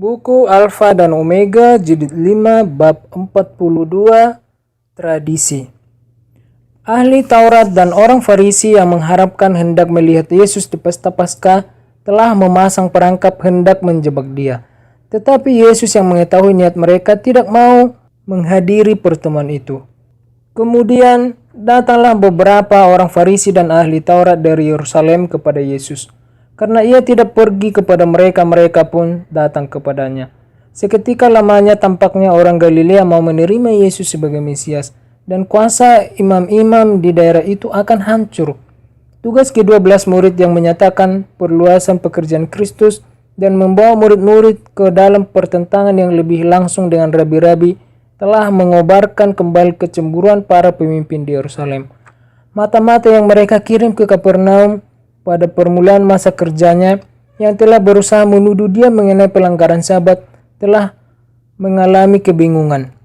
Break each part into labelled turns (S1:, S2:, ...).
S1: Buku Alfa dan Omega jilid 5 bab 42 Tradisi. Ahli Taurat dan orang Farisi yang mengharapkan hendak melihat Yesus di pesta Paskah telah memasang perangkap hendak menjebak dia. Tetapi Yesus yang mengetahui niat mereka tidak mau menghadiri pertemuan itu. Kemudian datanglah beberapa orang Farisi dan ahli Taurat dari Yerusalem kepada Yesus. Karena ia tidak pergi kepada mereka, mereka pun datang kepadanya. Seketika lamanya tampaknya orang Galilea mau menerima Yesus sebagai Mesias, dan kuasa imam-imam di daerah itu akan hancur. Tugas ke-12 murid yang menyatakan perluasan pekerjaan Kristus dan membawa murid-murid ke dalam pertentangan yang lebih langsung dengan rabi-rabi telah mengobarkan kembali kecemburuan para pemimpin di Yerusalem. Mata-mata yang mereka kirim ke Kapernaum pada permulaan masa kerjanya yang telah berusaha menuduh dia mengenai pelanggaran Sabat telah mengalami kebingungan.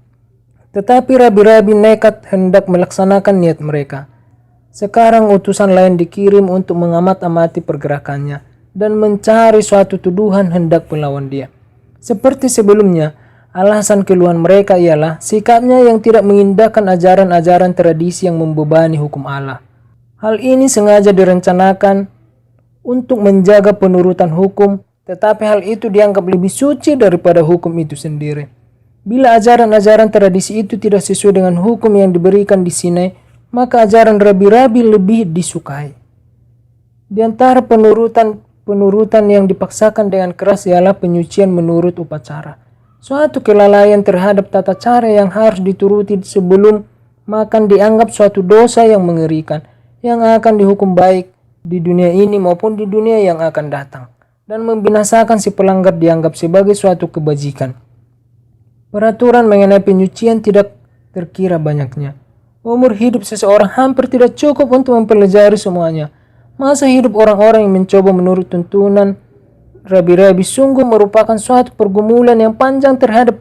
S1: Tetapi rabi-rabi nekat hendak melaksanakan niat mereka. Sekarang utusan lain dikirim untuk mengamat-amati pergerakannya dan mencari suatu tuduhan hendak melawan dia. Seperti sebelumnya, alasan keluhan mereka ialah sikapnya yang tidak mengindahkan ajaran-ajaran tradisi yang membebani hukum Allah. Hal ini sengaja direncanakan untuk menjaga penurutan hukum, tetapi hal itu dianggap lebih suci daripada hukum itu sendiri. Bila ajaran-ajaran tradisi itu tidak sesuai dengan hukum yang diberikan di Sinai, maka ajaran rabi-rabi lebih disukai. Di antara penurutan yang dipaksakan dengan keras ialah penyucian menurut upacara. Suatu kelalaian terhadap tata cara yang harus dituruti sebelum makan dianggap suatu dosa yang mengerikan, yang akan dihukum baik di dunia ini maupun di dunia yang akan datang, dan membinasakan si pelanggar dianggap sebagai suatu kebajikan. Peraturan mengenai penyucian tidak terkira banyaknya. Umur hidup seseorang hampir tidak cukup untuk mempelajari semuanya. Masa hidup orang-orang yang mencoba menurut tuntunan rabi-rabi sungguh merupakan suatu pergumulan yang panjang terhadap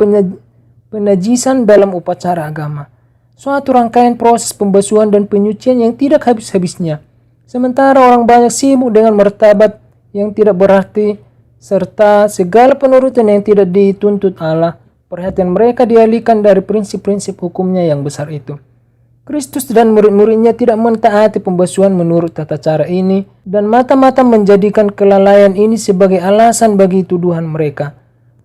S1: penajisan dalam upacara agama. Suatu rangkaian proses pembasuhan dan penyucian yang tidak habis-habisnya. Sementara orang banyak sibuk dengan martabat yang tidak berarti serta segala penurutan yang tidak dituntut Allah, perhatian mereka dialihkan dari prinsip-prinsip hukumnya yang besar itu. Kristus dan murid-muridnya tidak mentaati pembasuhan menurut tata cara ini dan mata-mata menjadikan kelalaian ini sebagai alasan bagi tuduhan mereka.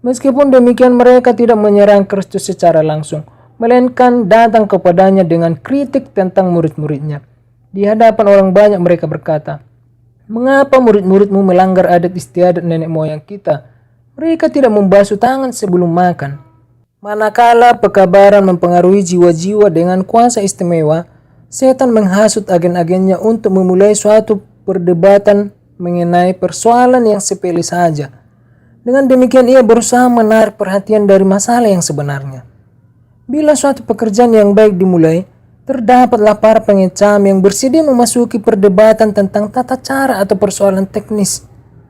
S1: Meskipun demikian mereka tidak menyerang Kristus secara langsung, melainkan datang kepadanya dengan kritik tentang murid-muridnya. Di hadapan orang banyak mereka berkata, "Mengapa murid-muridmu melanggar adat istiadat nenek moyang kita? Mereka tidak membasuh tangan sebelum makan." Manakala pekabaran mempengaruhi jiwa-jiwa dengan kuasa istimewa, setan menghasut agen-agennya untuk memulai suatu perdebatan mengenai persoalan yang sepele saja. Dengan demikian ia berusaha menarik perhatian dari masalah yang sebenarnya. Bila suatu pekerjaan yang baik dimulai, terdapatlah para pengecam yang bersedia memasuki perdebatan tentang tata cara atau persoalan teknis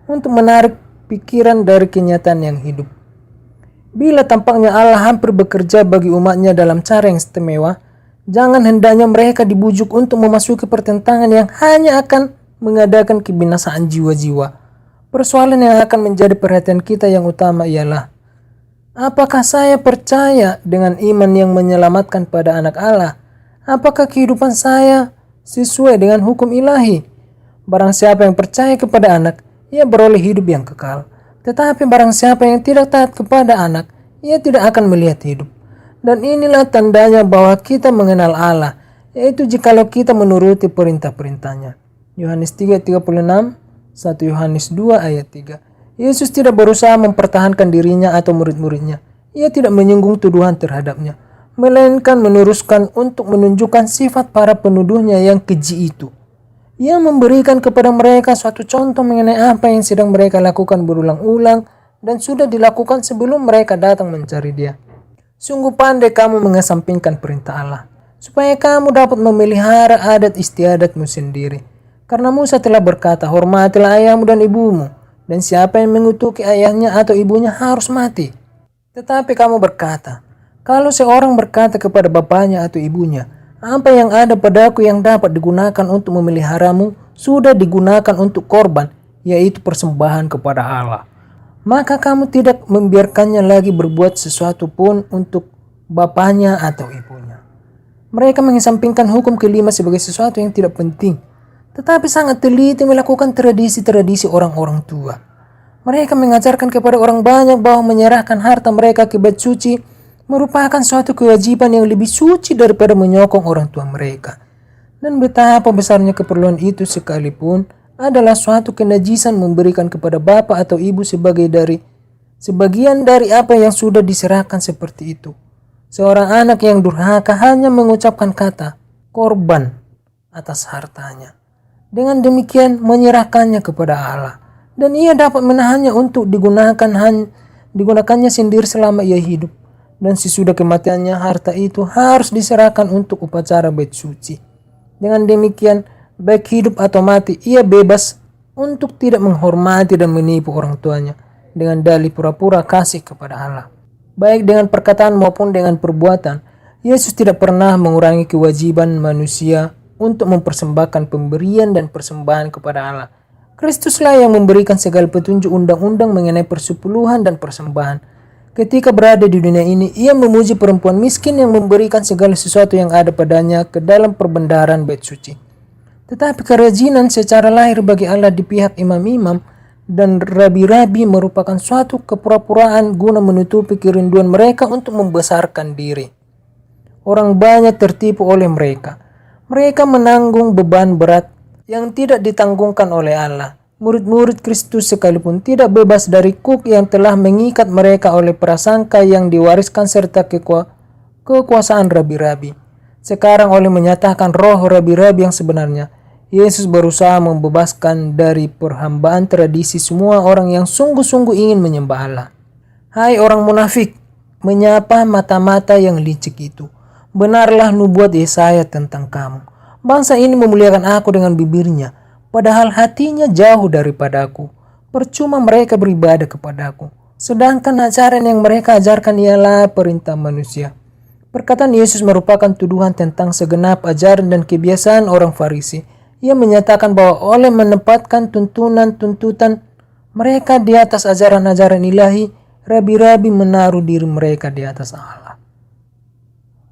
S1: untuk menarik pikiran dari kenyataan yang hidup. Bila tampaknya Allah hampir bekerja bagi umatnya dalam cara yang istimewa, jangan hendaknya mereka dibujuk untuk memasuki pertentangan yang hanya akan mengadakan kebinasaan jiwa-jiwa. Persoalan yang akan menjadi perhatian kita yang utama ialah, apakah saya percaya dengan iman yang menyelamatkan pada anak Allah? Apakah kehidupan saya sesuai dengan hukum ilahi? Barang siapa yang percaya kepada anak, ia beroleh hidup yang kekal. Tetapi barang siapa yang tidak taat kepada anak, ia tidak akan melihat hidup. Dan inilah tandanya bahwa kita mengenal Allah, yaitu jikalau kita menuruti perintah-perintahnya. Yohanes 3:36, 1 Yohanes 2 ayat 3. Yesus tidak berusaha mempertahankan dirinya atau murid-muridnya. Ia tidak menyinggung tuduhan terhadapnya, melainkan meneruskan untuk menunjukkan sifat para penuduhnya yang keji itu. Ia memberikan kepada mereka suatu contoh mengenai apa yang sedang mereka lakukan berulang-ulang dan sudah dilakukan sebelum mereka datang mencari dia. Sungguh pandai kamu mengesampingkan perintah Allah, supaya kamu dapat memelihara adat istiadatmu sendiri. Karena Musa telah berkata, hormatilah ayahmu dan ibumu, dan siapa yang mengutuki ayahnya atau ibunya harus mati. Tetapi kamu berkata, kalau seorang berkata kepada bapaknya atau ibunya, apa yang ada padaku yang dapat digunakan untuk memeliharamu, sudah digunakan untuk korban, yaitu persembahan kepada Allah. maka kamu tidak membiarkannya lagi berbuat sesuatu pun untuk bapaknya atau ibunya. Mereka mengesampingkan hukum kelima sebagai sesuatu yang tidak penting, tetapi sangat teliti melakukan tradisi-tradisi orang-orang tua. Mereka mengajarkan kepada orang banyak bahwa menyerahkan harta mereka ke bait suci merupakan suatu kewajiban yang lebih suci daripada menyokong orang tua mereka. Dan betapa besarnya keperluan itu sekalipun adalah suatu kenajisan memberikan kepada bapak atau ibu sebagian dari apa yang sudah diserahkan seperti itu. Seorang anak yang durhaka hanya mengucapkan kata korban atas hartanya. Dengan demikian menyerahkannya kepada Allah, dan ia dapat menahannya untuk digunakannya sendiri selama ia hidup. Dan sesudah kematiannya harta itu harus diserahkan untuk upacara bait suci. Dengan demikian, baik hidup atau mati, ia bebas untuk tidak menghormati dan menipu orang tuanya dengan dalih pura-pura kasih kepada Allah. Baik dengan perkataan maupun dengan perbuatan, Yesus tidak pernah mengurangi kewajiban manusia untuk mempersembahkan pemberian dan persembahan kepada Allah. Kristuslah yang memberikan segala petunjuk undang-undang mengenai persepuluhan dan persembahan. Ketika berada di dunia ini, ia memuji perempuan miskin yang memberikan segala sesuatu yang ada padanya ke dalam perbendaharaan bait suci. Tetapi kerajinan secara lahir bagi Allah di pihak imam-imam dan rabi-rabi merupakan suatu kepura-puraan guna menutupi kerinduan mereka untuk membesarkan diri. Orang banyak tertipu oleh mereka. Mereka menanggung beban berat yang tidak ditanggungkan oleh Allah. Murid-murid Kristus sekalipun tidak bebas dari kuk yang telah mengikat mereka oleh prasangka yang diwariskan serta kekuasaan rabi-rabi. Sekarang oleh menyatakan roh rabi-rabi yang sebenarnya, Yesus berusaha membebaskan dari perhambaan tradisi semua orang yang sungguh-sungguh ingin menyembah Allah. Hai orang munafik, menyapa mata-mata yang licik itu. Benarlah nubuat Yesaya tentang kamu. Bangsa ini memuliakan aku dengan bibirnya, padahal hatinya jauh daripadaku. Percuma mereka beribadah kepadaku, sedangkan ajaran yang mereka ajarkan ialah perintah manusia. Perkataan Yesus merupakan tuduhan tentang segenap ajaran dan kebiasaan orang Farisi. Ia menyatakan bahwa oleh menempatkan tuntutan mereka di atas ajaran-ajaran ilahi, rabi-rabi menaruh diri mereka di atas Allah.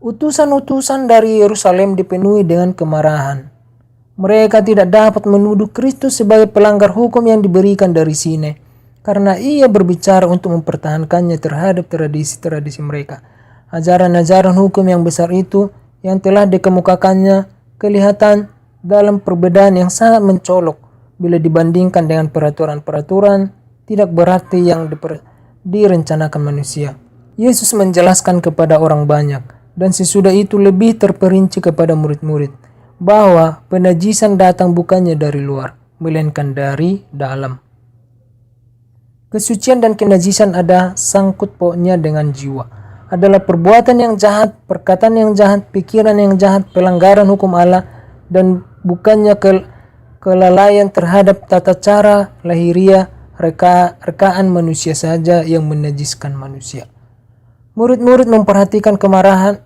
S1: Utusan-utusan dari Yerusalem dipenuhi dengan kemarahan. Mereka tidak dapat menuduh Kristus sebagai pelanggar hukum yang diberikan dari Sinai, karena ia berbicara untuk mempertahankannya terhadap tradisi-tradisi mereka. Ajaran-ajaran hukum yang besar itu yang telah dikemukakannya kelihatan dalam perbedaan yang sangat mencolok bila dibandingkan dengan peraturan-peraturan tidak berarti yang direncanakan manusia. Yesus menjelaskan kepada orang banyak, dan sesudah itu lebih terperinci kepada murid-murid, bahwa penajisan datang bukannya dari luar, melainkan dari dalam. Kesucian dan kenajisan ada sangkut pautnya dengan jiwa, adalah perbuatan yang jahat, perkataan yang jahat, pikiran yang jahat, pelanggaran hukum Allah, dan bukannya kelalaian terhadap tata cara lahiriah rekaan manusia saja yang menajiskan manusia. Murid-murid memperhatikan kemarahan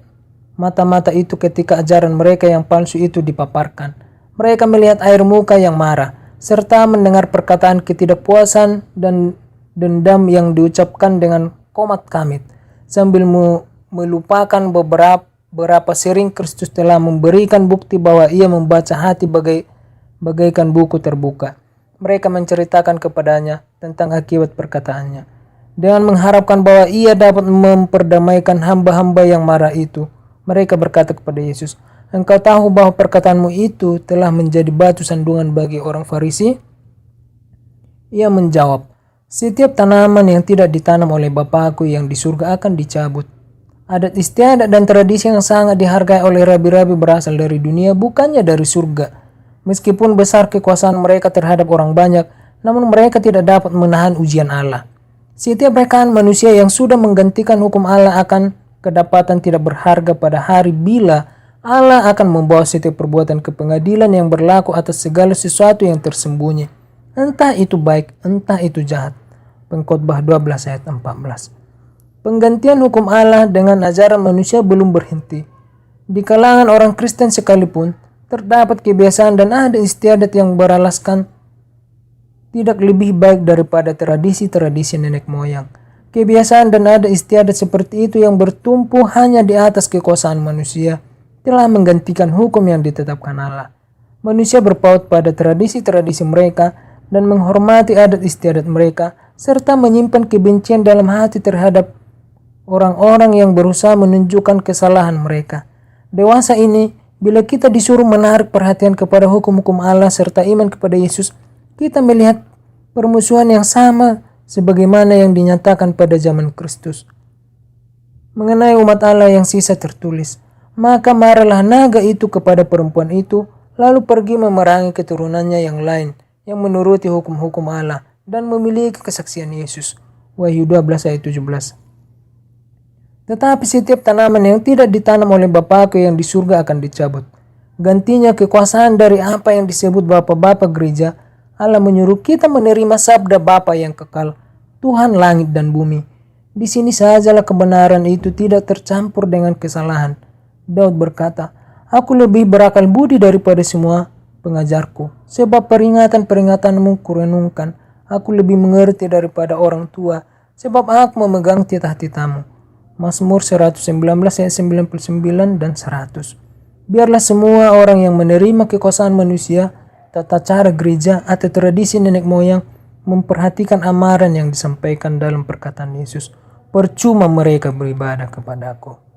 S1: mata-mata itu ketika ajaran mereka yang palsu itu dipaparkan. Mereka melihat air muka yang marah, serta mendengar perkataan ketidakpuasan dan dendam yang diucapkan dengan komat kamit, sambil melupakan beberapa sering Kristus telah memberikan bukti bahwa ia membaca hati bagaikan buku terbuka. Mereka menceritakan kepadanya tentang akibat perkataannya, dengan mengharapkan bahwa ia dapat memperdamaikan hamba-hamba yang marah itu. Mereka berkata kepada Yesus, "Engkau tahu bahwa perkataanmu itu telah menjadi batu sandungan bagi orang Farisi?" Ia menjawab, "Setiap tanaman yang tidak ditanam oleh Bapakku yang di surga akan dicabut." Adat istiadat dan tradisi yang sangat dihargai oleh rabi-rabi berasal dari dunia, bukannya dari surga. Meskipun besar kekuasaan mereka terhadap orang banyak, namun mereka tidak dapat menahan ujian Allah. Setiap rekaan manusia yang sudah menggantikan hukum Allah akan kedapatan tidak berharga pada hari bila Allah akan membawa setiap perbuatan ke pengadilan yang berlaku atas segala sesuatu yang tersembunyi, entah itu baik, entah itu jahat. Pengkhotbah 12 ayat 14. Penggantian hukum Allah dengan ajaran manusia belum berhenti. Di kalangan orang Kristen sekalipun terdapat kebiasaan dan adat istiadat yang beralaskan tidak lebih baik daripada tradisi-tradisi nenek moyang. Kebiasaan dan adat istiadat seperti itu yang bertumpu hanya di atas kekuasaan manusia telah menggantikan hukum yang ditetapkan Allah. Manusia berpaut pada tradisi-tradisi mereka dan menghormati adat istiadat mereka, serta menyimpan kebencian dalam hati terhadap orang-orang yang berusaha menunjukkan kesalahan mereka. Dewasa ini, bila kita disuruh menarik perhatian kepada hukum-hukum Allah serta iman kepada Yesus, kita melihat permusuhan yang sama sebagaimana yang dinyatakan pada zaman Kristus. Mengenai umat Allah yang sisa tertulis, maka marahlah naga itu kepada perempuan itu, lalu pergi memerangi keturunannya yang lain, yang menuruti hukum-hukum Allah dan memiliki kesaksian Yesus. Wahyu 12 ayat 17. Tetapi setiap tanaman yang tidak ditanam oleh Bapakku yang di surga akan dicabut. Gantinya kekuasaan dari apa yang disebut bapak-bapak gereja, Allah menyuruh kita menerima sabda Bapa yang kekal, Tuhan langit dan bumi. Di sini sajalah kebenaran itu tidak tercampur dengan kesalahan. Daud berkata, "Aku lebih berakal budi daripada semua pengajarku, sebab peringatan-peringatanmu kurenungkan. Aku lebih mengerti daripada orang tua, sebab aku memegang titah-titahmu." Mazmur 119 ayat 99 dan 100. Biarlah semua orang yang menerima kekuasaan manusia, tata cara gereja atau tradisi nenek moyang memperhatikan amaran yang disampaikan dalam perkataan Yesus. Percuma mereka beribadah kepadaku.